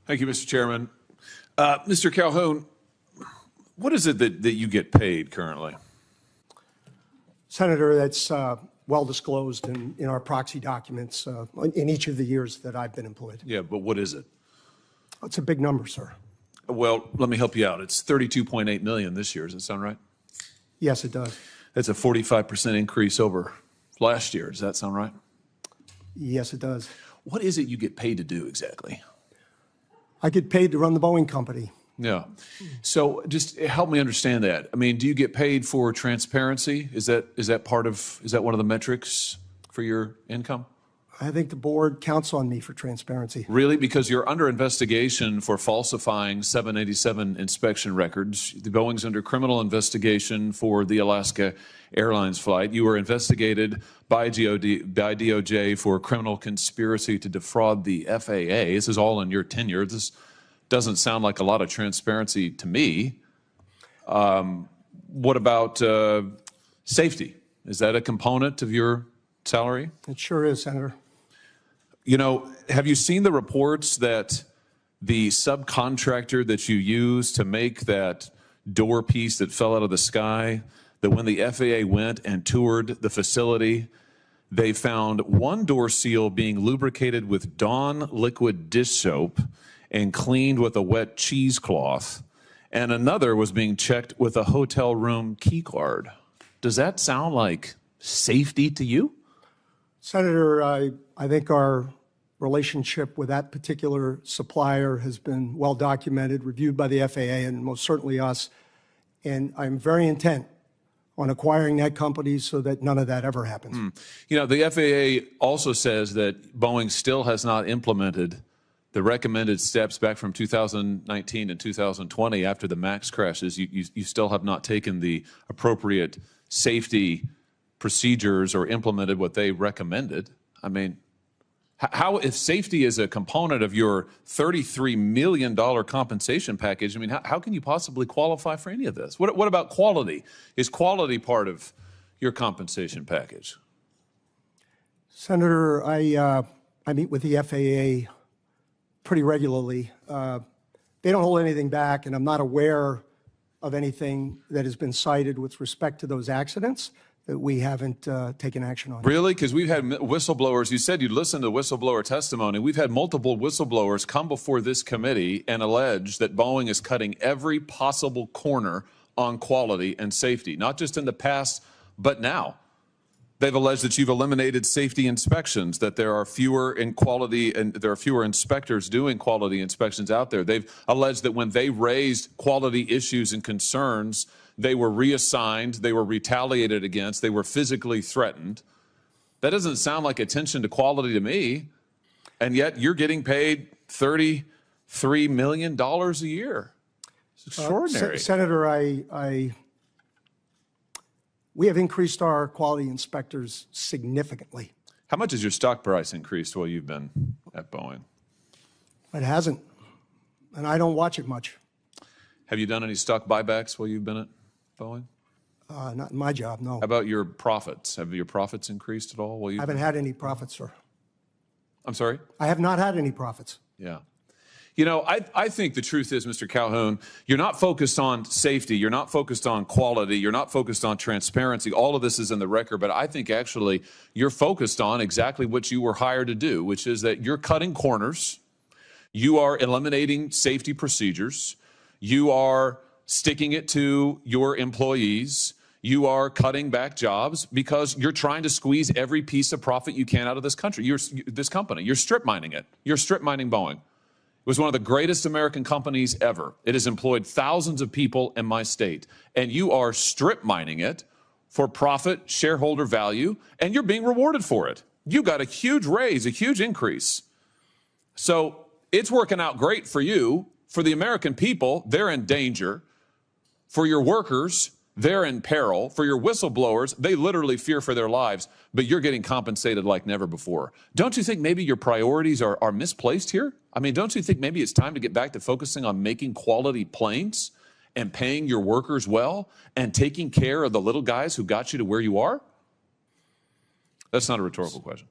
Thank you, Mr. Chairman. Mr. Calhoun, what is it that you get paid currently? Senator, that's well disclosed in our proxy documents in each of the years that I've been employed. Yeah, but what is it? It's a big number, sir. Well, let me help you out. It's $32.8 million this year. Does that sound right? Yes, it does. That's a 45% increase over last year. Does that sound right? Yes, it does. What is it you get paid to do exactly? I get paid to run the Boeing company. Yeah. So just help me understand that. I mean, do you get paid for transparency? Is that one of the metrics for your income? I think the board counts on me for transparency. Really? Because you're under investigation for falsifying 787 inspection records. The Boeing's under criminal investigation for the Alaska Airlines flight. You were investigated by DOJ for criminal conspiracy to defraud the FAA. This is all in your tenure. This doesn't sound like a lot of transparency to me. What about safety? Is that a component of your salary? It sure is, Senator. You know, have you seen the reports that the subcontractor that you used to make that door piece that fell out of the sky, that when the FAA went and toured the facility, they found one door seal being lubricated with Dawn liquid dish soap and cleaned with a wet cheesecloth, and another was being checked with a hotel room key card. Does that sound like safety to you? Senator, I think our relationship with that particular supplier has been well documented, reviewed by the FAA and most certainly us. And I'm very intent on acquiring that company so that none of that ever happens. You know, the FAA also says that Boeing still has not implemented the recommended steps back from 2019 and 2020 after the MAX crashes. You still have not taken the appropriate safety procedures or implemented what they recommended. I mean, how, if safety is a component of your $33 million compensation package, I mean, how can you possibly qualify for any of this? What about quality? Is quality part of your compensation package? Senator, I meet with the FAA pretty regularly. They don't hold anything back, and I'm not aware of anything that has been cited with respect to those accidents that we haven't taken action on. Really? Because we've had whistleblowers. You said you'd listen to whistleblower testimony. We've had multiple whistleblowers come before this committee and allege that Boeing is cutting every possible corner on quality and safety, not just in the past, but now. They've alleged that you've eliminated safety inspections, that there are fewer in quality and there are fewer inspectors doing quality inspections out there. They've alleged that when they raised quality issues and concerns, they were reassigned, they were retaliated against, they were physically threatened. That doesn't sound like attention to quality to me. And yet you're getting paid $33 million a year. It's extraordinary. Senator, we have increased our quality inspectors significantly. How much has your stock price increased while you've been at Boeing? It hasn't, and I don't watch it much. Have you done any stock buybacks while you've been at Boeing? Not in my job, no. How about your profits? Have your profits increased at all? I haven't had any profits, sir. I'm sorry? I have not had any profits. Yeah. You know, I think the truth is, Mr. Calhoun, you're not focused on safety. You're not focused on quality. You're not focused on transparency. All of this is in the record, but I think actually you're focused on exactly what you were hired to do, which is that you're cutting corners. You are eliminating safety procedures. You are sticking it to your employees. You are cutting back jobs because you're trying to squeeze every piece of profit you can out of this country, this company. You're strip mining it. You're strip mining Boeing. It was one of the greatest American companies ever. It has employed thousands of people in my state. And you are strip mining it for profit, shareholder value, and you're being rewarded for it. You got a huge raise, a huge increase. So it's working out great for you. For the American people, they're in danger. For your workers, they're in peril. For your whistleblowers, they literally fear for their lives, but you're getting compensated like never before. Don't you think maybe your priorities are misplaced here? I mean, don't you think maybe it's time to get back to focusing on making quality planes and paying your workers well and taking care of the little guys who got you to where you are? That's not a rhetorical question.